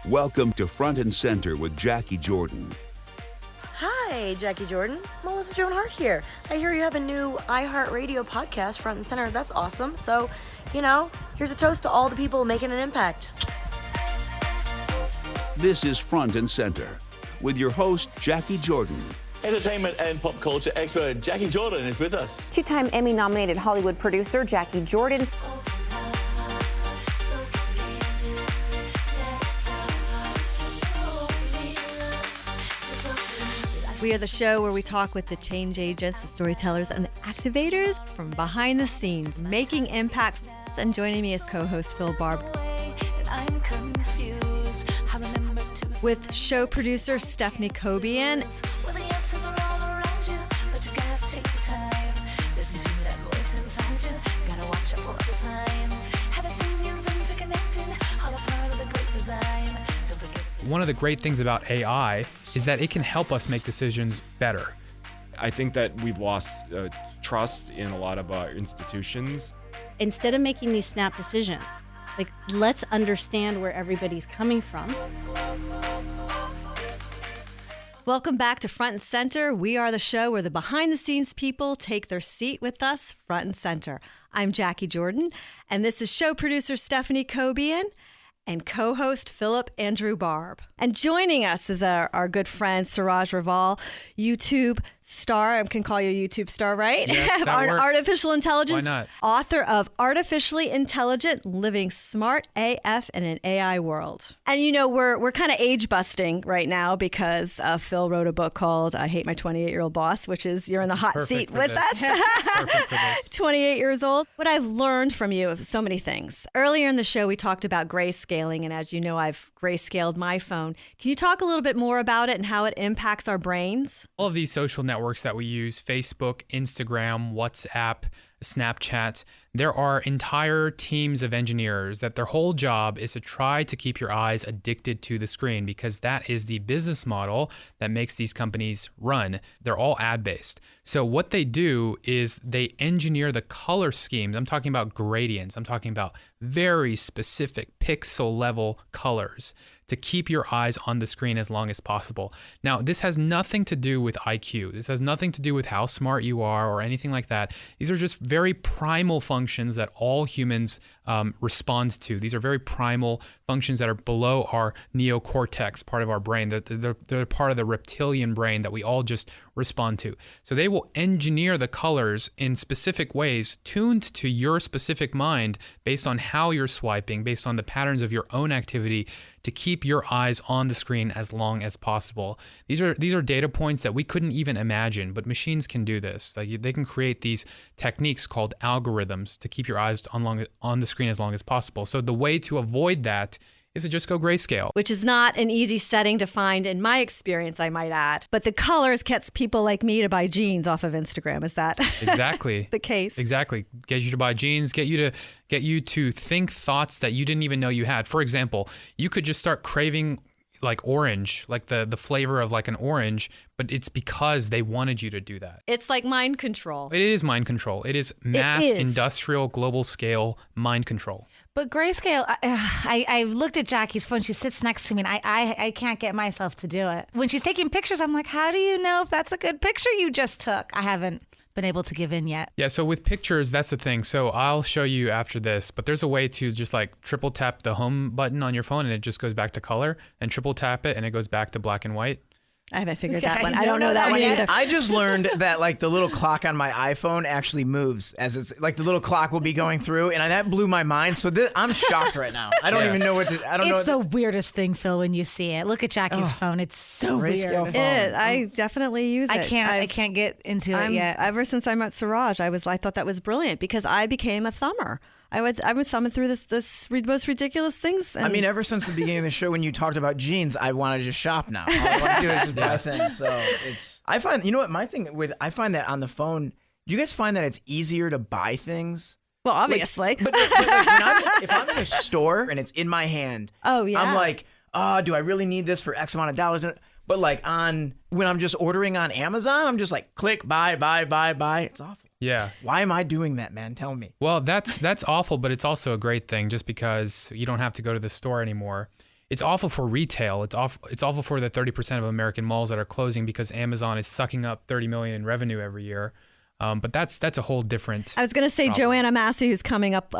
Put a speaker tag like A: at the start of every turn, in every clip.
A: Welcome to Front and Center with Jacquie Jordan.
B: Hi, Jacquie Jordan. Melissa Joan Hart here. I hear you have a new iHeartRadio podcast, Front and Center. That's awesome. So, here's a toast to all the people making an impact.
A: This is Front and Center with your host, Jacquie Jordan.
C: Entertainment and pop culture expert Jacquie Jordan is with us.
D: Two-time Emmy-nominated Hollywood producer Jacquie Jordan.
E: We are the show where we talk with the change agents, the storytellers, and the activators from behind the scenes, making impacts. And joining me is co-host Phil Barbb. With show producer Stephanie Cobian.
F: One of the great things about AI is that it can help us make decisions better.
G: I think that we've lost trust in a lot of institutions.
H: Instead of making these snap decisions, let's understand where everybody's coming from.
E: Welcome back to Front and Center. We are the show where the behind-the-scenes people take their seat with us, front and center. I'm Jacquie Jordan, and this is show producer Stephanie Cobian and co-host Phillip Andrew Barbb. And joining us is our good friend Siraj Raval, YouTube star. I can call you a YouTube star, right?
F: Yes, that works.
E: Artificial intelligence.
F: Why not?
E: Author of Artificially Intelligent, Living Smart AF in an AI World. And we're kind of age busting right now because Phil wrote a book called I Hate My 28-Year-Old Boss, which is you're in the hot seat with us.
F: Perfect for this.
E: 28 years old. What I've learned from you of so many things. Earlier in the show, we talked about grayscaling, and as you know, I've grayscaled my phone. Can you talk a little bit more about it and how it impacts our brains?
F: All of these social networks that we use, Facebook, Instagram, WhatsApp, Snapchat, there are entire teams of engineers that their whole job is to try to keep your eyes addicted to the screen because that is the business model that makes these companies run. They're all ad-based. So what they do is they engineer the color schemes. I'm talking about gradients. I'm talking about very specific pixel level colors to keep your eyes on the screen as long as possible. Now, this has nothing to do with IQ. This has nothing to do with how smart you are or anything like that. These are just very primal functions that all humans respond to. These are very primal functions that are below our neocortex, part of our brain. They're part of the reptilian brain that we all just respond to. So they will engineer the colors in specific ways tuned to your specific mind based on how you're swiping, based on the patterns of your own activity to keep your eyes on the screen as long as possible. These are data points that we couldn't even imagine, but machines can do this. They can create these techniques called algorithms to keep your eyes on the screen as long as possible. So the way to avoid that is to just go grayscale.
E: Which is not an easy setting to find in my experience, I might add. But the colors gets people like me to buy jeans off of Instagram. Is that
F: exactly
E: the case?
F: Exactly. Get you to buy jeans, get you to think thoughts that you didn't even know you had. For example, you could just start craving like orange, like the flavor of like an orange, but it's because they wanted you to do that.
E: It's like mind control.
F: It is mind control. It is mass industrial global scale mind control.
I: But grayscale, I looked at Jackie's phone. She sits next to me, and I can't get myself to do it. When she's taking pictures, I'm like, how do you know if that's a good picture you just took? I haven't been able to give in yet.
F: Yeah, so with pictures, that's the thing. So I'll show you after this, but there's a way to just like triple tap the home button on your phone, and it just goes back to color, and triple tap it, and it goes back to black and white.
E: I haven't figured that one. I don't know that one either.
J: I just learned that like the little clock on my iPhone actually moves as it's like the little clock will be going through, and that blew my mind. So I'm shocked right now. I don't even know what to. I don't know.
I: It's the weirdest thing, Phil, when you see it. Look at Jackie's phone. It's so weird.
E: I definumber use it.
I: I can't get into it yet.
E: Ever since I met Siraj, I thought that was brilliant because I became a thumber. I would thumb through this most ridiculous things.
J: I mean, ever since the beginning of the show when you talked about jeans, I want to just shop now. All I want to do is just buy things. So I find that on the phone, do you guys find that it's easier to buy things?
E: Well, obviously.
J: But if I'm in a store and it's in my hand, I'm like, do I really need this for X amount of dollars? But like when I'm just ordering on Amazon, I'm just like, click, buy. It's awful.
F: Yeah.
J: Why am I doing that, man? Tell me.
F: Well, that's awful, but it's also a great thing just because you don't have to go to the store anymore. it's awful for retail. It's awful for the 30% of American malls that are closing because Amazon is sucking up $30 million in revenue every year. But that's a whole different.
E: I was going to say
F: problem.
E: Joanna Massey, who's coming up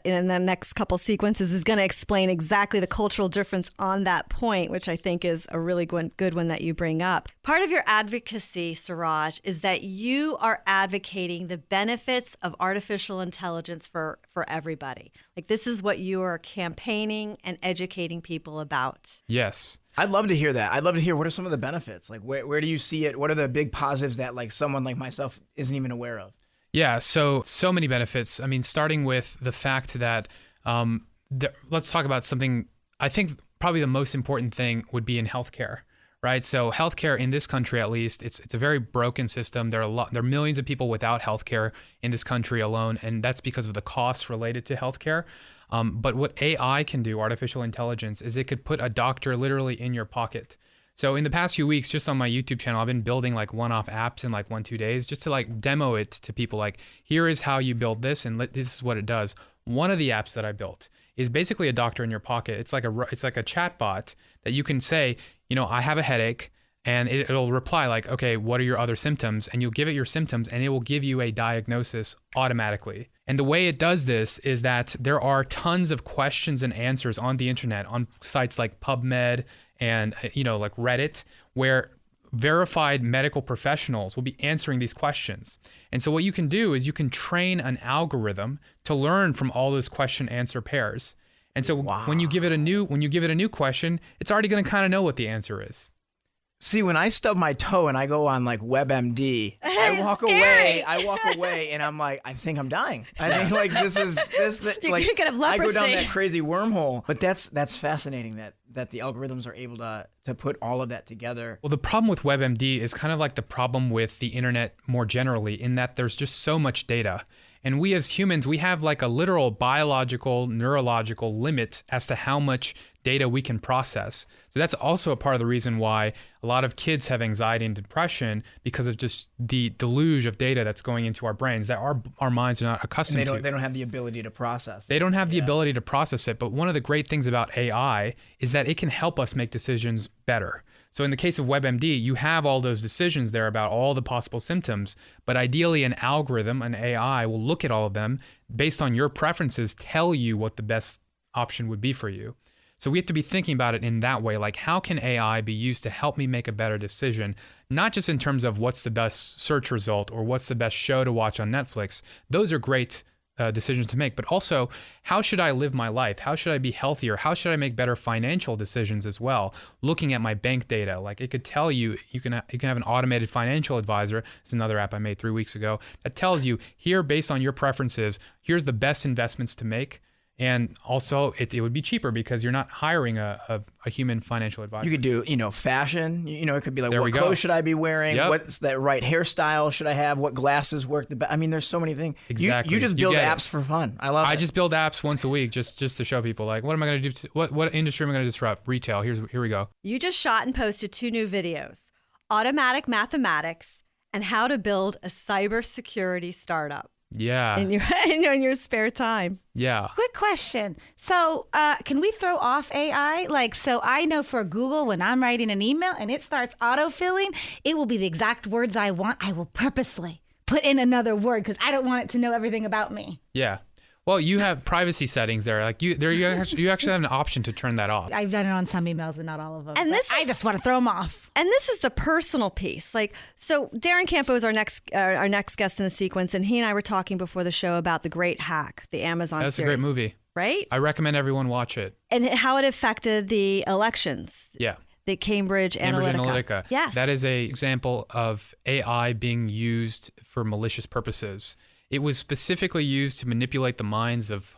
E: in the next couple sequences, is going to explain exactly the cultural difference on that point, which I think is a really good one that you bring up. Part of your advocacy, Siraj, is that you are advocating the benefits of artificial intelligence for everybody. Like, this is what you are campaigning and educating people about.
F: Yes.
J: I'd love to hear that. I'd love to hear what are some of the benefits? Like, where do you see it? What are the big positives that like someone like myself isn't even aware of?
F: Yeah, so many benefits. I mean, starting with the fact that let's talk about something. I think probably the most important thing would be in healthcare, right? So healthcare in this country, at least, it's a very broken system. There are millions of people without healthcare in this country alone, and that's because of the costs related to healthcare. But what AI can do, artificial intelligence, is it could put a doctor literally in your pocket. So in the past few weeks, just on my YouTube channel, I've been building like one-off apps in like 1-2 days just to like demo it to people. Like, here is how you build this, and this is what it does. One of the apps that I built is basically a doctor in your pocket. It's like a chat bot that you can say, I have a headache, and it'll reply like, okay, what are your other symptoms? And you'll give it your symptoms, and it will give you a diagnosis automatically. And the way it does this is that there are tons of questions and answers on the internet, on sites like PubMed and like Reddit, where verified medical professionals will be answering these questions. And so what you can do is you can train an algorithm to learn from all those question answer pairs. And so when you give it a new question, it's already going to kind of know what the answer is.
J: See, when I stub my toe and I go on like WebMD, I walk away and I'm like, I think I'm dying. I think like this like
E: you could have leprosy.
J: I go down that crazy wormhole. But that's fascinating that the algorithms are able to put all of that together.
F: Well, the problem with WebMD is kind of like the problem with the internet more generally, in that there's just so much data. And we as humans, we have like a literal biological, neurological limit as to how much data we can process. So that's also a part of the reason why a lot of kids have anxiety and depression, because of just the deluge of data that's going into our brains that our minds are not accustomed to.
J: They don't have the ability to process it.
F: They don't have the ability to process it. But one of the great things about AI is that it can help us make decisions better. So in the case of WebMD, you have all those decisions there about all the possible symptoms, but ideally an algorithm, an AI, will look at all of them based on your preferences, tell you what the best option would be for you. So we have to be thinking about it in that way, like how can AI be used to help me make a better decision, not just in terms of what's the best search result or what's the best show to watch on Netflix. Those are great decisions to make, but also how should I live my life? How should I be healthier? How should I make better financial decisions as well? Looking at my bank data, like it could tell you, you can have an automated financial advisor. It's another app I made 3 weeks ago that tells you here, based on your preferences, here's the best investments to make. And also, it would be cheaper because you're not hiring a human financial advisor.
J: You could do, fashion. It could be like,
F: There
J: what clothes should I be wearing?
F: Yep.
J: What's that right hairstyle should I have? What glasses work the best? I mean, there's so many things.
F: Exactly.
J: You just build apps for fun. I love it.
F: I just build apps once a week just to show people, like, what am I going to do? What industry am I going to disrupt? Retail. Here we go.
E: You just shot and posted 2 new videos, Automatic Mathematics and How to Build a Cybersecurity Startup.
F: Yeah.
E: In your spare time.
F: Yeah.
I: Quick question. So can we throw off AI? Like, so I know for Google, when I'm writing an email and it starts autofilling, it will be the exact words I want. I will purposely put in another word because I don't want it to know everything about me.
F: Yeah. Well, you have privacy settings there. Like you actually have an option to turn that off.
I: I've done it on some emails and not all of them.
E: And
I: I just want to throw them off.
E: And this is the personal piece. Like, so Darren Campo is our next guest in the sequence, and he and I were talking before the show about The Great Hack, the Amazon
F: That's
E: series.
F: a great movie.
E: Right?
F: I recommend everyone watch it.
E: And how it affected the elections.
F: Yeah.
E: The Cambridge Analytica. Yes.
F: That is an example of AI being used for malicious purposes. It was specifically used to manipulate the minds of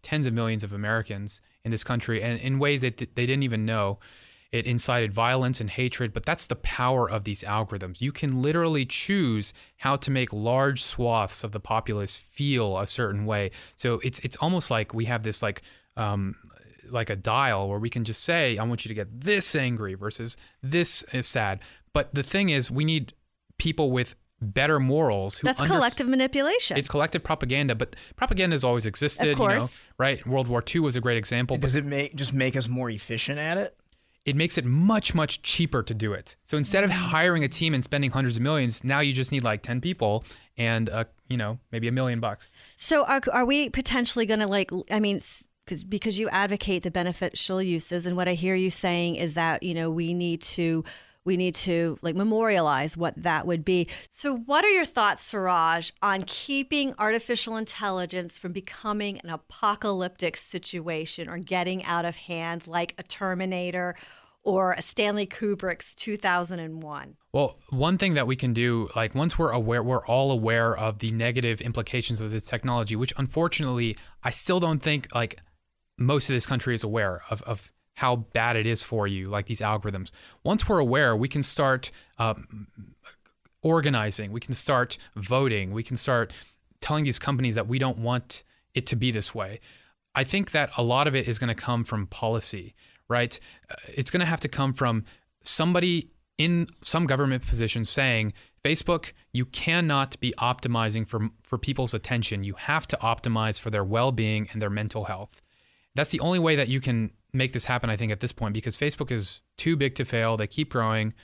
F: tens of millions of Americans in this country, and in ways that they didn't even know. It incited violence and hatred, but that's the power of these algorithms. You can literally choose how to make large swaths of the populace feel a certain way. So it's almost like we have this like a dial where we can just say, I want you to get this angry versus this is sad. But the thing is, we need people with better morals.
E: That's collective manipulation.
F: It's collective propaganda, but propaganda has always existed.
E: Of course.
F: Right? World War II was a great example.
J: Does it make us more efficient at it?
F: It makes it much, much cheaper to do it. So instead of hiring a team and spending hundreds of millions, now you just need like 10 people and, maybe $1 million.
E: So are we potentially going to because you advocate the beneficial uses, and what I hear you saying is that, we need to like memorialize what that would be. So what are your thoughts, Siraj, on keeping artificial intelligence from becoming an apocalyptic situation or getting out of hand like a Terminator or a Stanley Kubrick's 2001?
F: Well, one thing that we can do, like once we're all aware of the negative implications of this technology, which unfortunately, I still don't think like most of this country is aware of how bad it is for you, like these algorithms. Once we're aware, we can start organizing, we can start voting, we can start telling these companies that we don't want it to be this way. I think that a lot of it is going to come from policy, right? It's going to have to come from somebody in some government position saying, Facebook, you cannot be optimizing for people's attention. You have to optimize for their well-being and their mental health. That's the only way that you can make this happen, I think, at this point, because Facebook is too big to fail. They keep growing.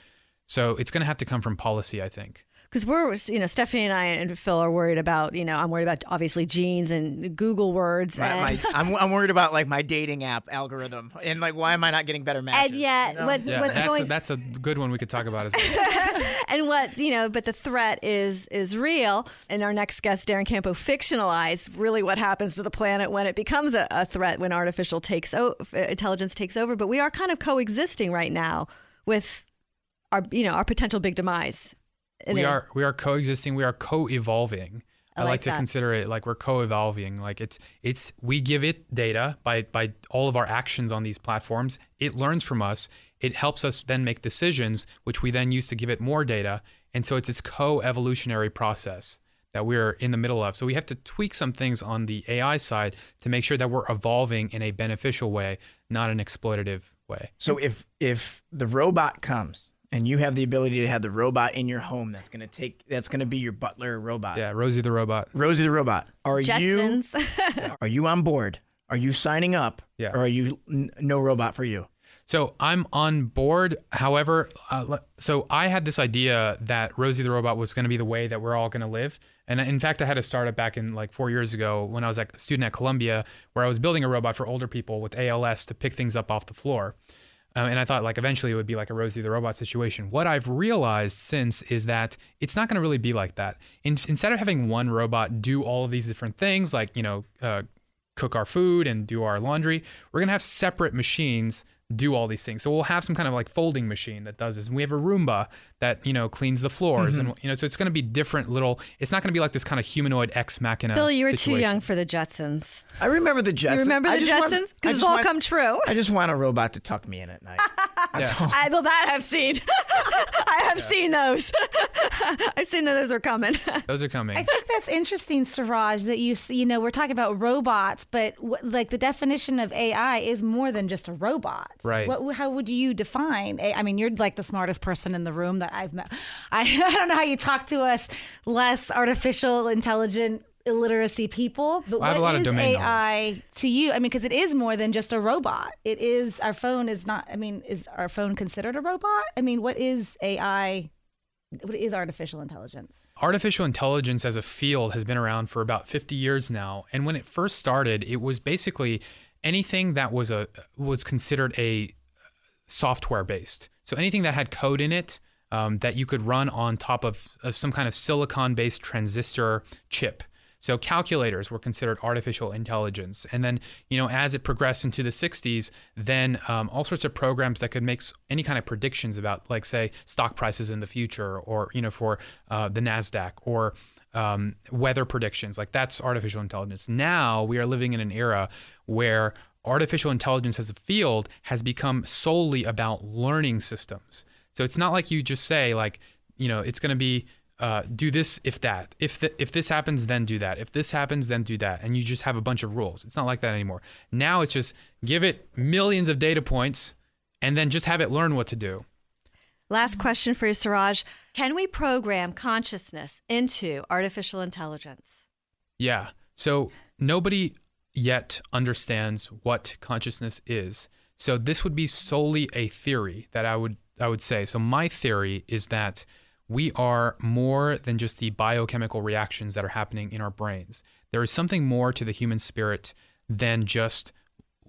F: So it's going to have to come from policy, I think.
E: Because we're, Stephanie and I and Phil are worried about, I'm worried about obviously genes and Google words.
J: Right, I'm worried about like my dating app algorithm and like why am I not getting better matches?
E: And yet,
F: that's a good one we could talk about as well.
E: And but the threat is real. And our next guest, Darren Campo, fictionalized really what happens to the planet when it becomes a threat, when artificial intelligence takes over. But we are kind of coexisting right now with our potential big demise.
F: We are coexisting. We are co-evolving. I like to consider it like we're co-evolving. Like we give it data by all of our actions on these platforms. It learns from us. It helps us then make decisions, which we then use to give it more data. And so it's this co-evolutionary process that we're in the middle of. So we have to tweak some things on the AI side to make sure that we're evolving in a beneficial way, not an exploitative way.
J: So if the robot comes and you have the ability to have the robot in your home, that's gonna be your butler robot.
F: Yeah, Rosie the robot.
J: Rosie the robot.
E: Jetsons.
J: Are you on board? Are you signing up?
F: Yeah.
J: Or are you no robot for you?
F: So I'm on board. However, so I had this idea that Rosie the robot was going to be the way that we're all going to live. And in fact, I had a startup back in like 4 years ago when I was a student at Columbia, where I was building a robot for older people with ALS to pick things up off the floor. And I thought like eventually it would be like a Rosie the robot situation. What I've realized since is that it's not going to really be like that. Instead of having one robot do all of these different things, like, cook our food and do our laundry, we're going to have separate machines do all these things. So we'll have some kind of like folding machine that does this. And we have a Roomba that, cleans the floors. Mm-hmm. And, so it's going to be different it's not going to be like this kind of humanoid ex machina.
E: Phil, you were
F: situation.
E: too young for the Jetsons.
J: I remember the Jetsons.
E: You remember the Jetsons? Because it's all come true.
J: I just want a robot to tuck me in at night. That's all.
E: I've seen. I have seen those. I've seen that those are coming.
F: Those are coming.
I: I think that's interesting, Siraj, that we're talking about robots, but like the definition of AI is more than just a robot.
F: Right.
I: How would you define? I mean, you're like the smartest person in the room that I've met. I don't know how you talk to us less artificial intelligent illiteracy people, but what is AI to you? I mean, because it is more than just a robot. It is, our phone is not, is our phone considered a robot? I mean, what is AI? What is artificial intelligence?
F: Artificial intelligence as a field has been around for about 50 years now. And when it first started, it was basically anything that was considered a software based. So anything that had code in it that you could run on top of some kind of silicon based transistor chip. So calculators were considered artificial intelligence. And then, as it progressed into the 60s, then all sorts of programs that could make any kind of predictions about, like, say, stock prices in the future, or, for the NASDAQ, or weather predictions, like that's artificial intelligence. Now we are living in an era where artificial intelligence as a field has become solely about learning systems. So it's not like you just say, like, it's going to be, do this if that. If this happens, then do that. If this happens, then do that. And you just have a bunch of rules. It's not like that anymore. Now it's just give it millions of data points and then just have it learn what to do.
E: Last question for you, Siraj. Can we program consciousness into artificial intelligence?
F: Yeah. So nobody yet understands what consciousness is. So this would be solely a theory that I would say. So my theory is that we are more than just the biochemical reactions that are happening in our brains. There is something more to the human spirit than just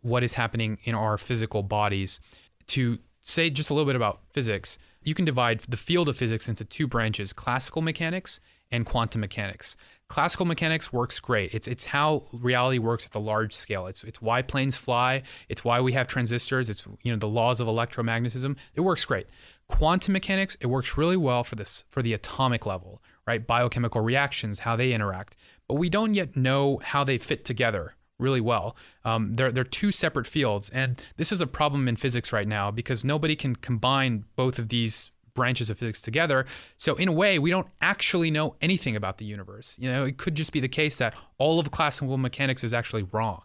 F: what is happening in our physical bodies. To say just a little bit about physics, you can divide the field of physics into two branches, classical mechanics and quantum mechanics. Classical mechanics works great. It's how reality works at the large scale. It's why planes fly. It's why we have transistors. It's the laws of electromagnetism. It works great. Quantum mechanics, it works really well for the atomic level, right? Biochemical reactions, how they interact. But we don't yet know how they fit together really well. They're two separate fields. And this is a problem in physics right now because nobody can combine both of these branches of physics together. So in a way, we don't actually know anything about the universe. It could just be the case that all of classical mechanics is actually wrong.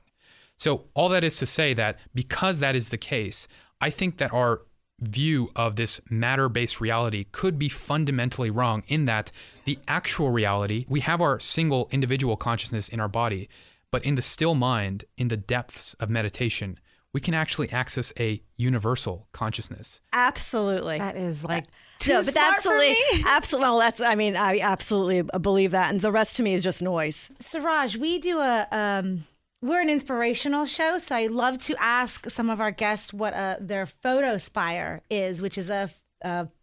F: So all that is to say that because that is the case, I think that our view of this matter-based reality could be fundamentally wrong in that the actual reality, we have our single individual consciousness in our body, but in the still mind, in the depths of meditation, we can actually access a universal consciousness.
E: Absolutely.
I: That is like
E: No,
I: too
E: but
I: smart for me.
E: absolutely. Well, I absolutely believe that, and the rest to me is just noise.
I: Siraj, we do we're an inspirational show, so I love to ask some of our guests what their photo spire is, which is a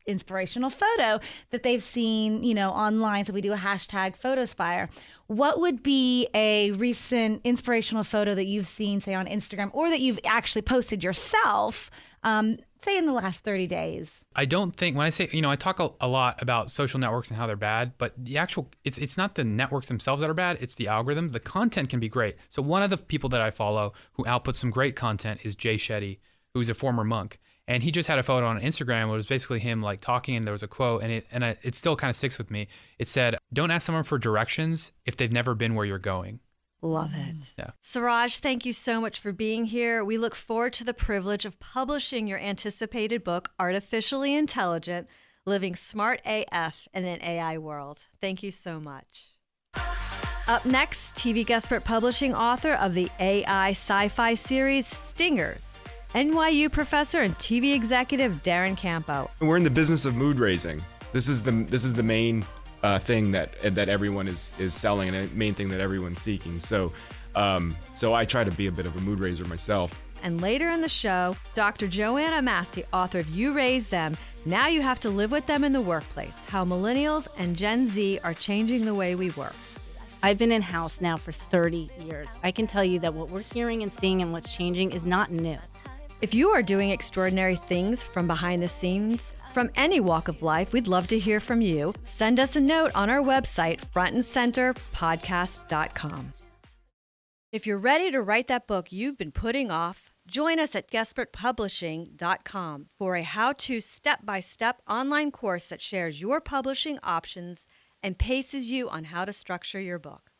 I: inspirational photo that they've seen, online. So we do a hashtag photospire. What would be a recent inspirational photo that you've seen, say on Instagram, or that you've actually posted yourself, say in the last 30 days?
F: I don't think, when I say, I talk a lot about social networks and how they're bad, but the actual, it's not the networks themselves that are bad, it's the algorithms. The content can be great. So one of the people that I follow who outputs some great content is Jay Shetty, who's a former monk. And he just had a photo on Instagram. It was basically him like talking, and there was a quote, and it still kind of sticks with me. It said, "Don't ask someone for directions if they've never been where you're going."
E: Love it.
F: Yeah.
E: Siraj, thank you so much for being here. We look forward to the privilege of publishing your anticipated book, Artificially Intelligent, Living Smart AF in an AI World. Thank you so much. Up next, TV Guestbook Publishing author of the AI sci-fi series Stingers, NYU Professor and TV executive Darren Campo.
G: We're in the business of mood raising. This is the main thing that everyone is selling, and the main thing that everyone's seeking. So I try to be a bit of a mood raiser myself.
E: And later in the show, Dr. Joanna Massey, author of You Raise Them, Now You Have to Live With Them in the Workplace, How Millennials and Gen Z Are Changing the Way We Work.
H: I've been in-house now for 30 years. I can tell you that what we're hearing and seeing and what's changing is not new.
E: If you are doing extraordinary things from behind the scenes, from any walk of life, we'd love to hear from you. Send us a note on our website, frontandcenterpodcast.com. If you're ready to write that book you've been putting off, join us at guestbookpublishing.com for a how-to step-by-step online course that shares your publishing options and paces you on how to structure your book.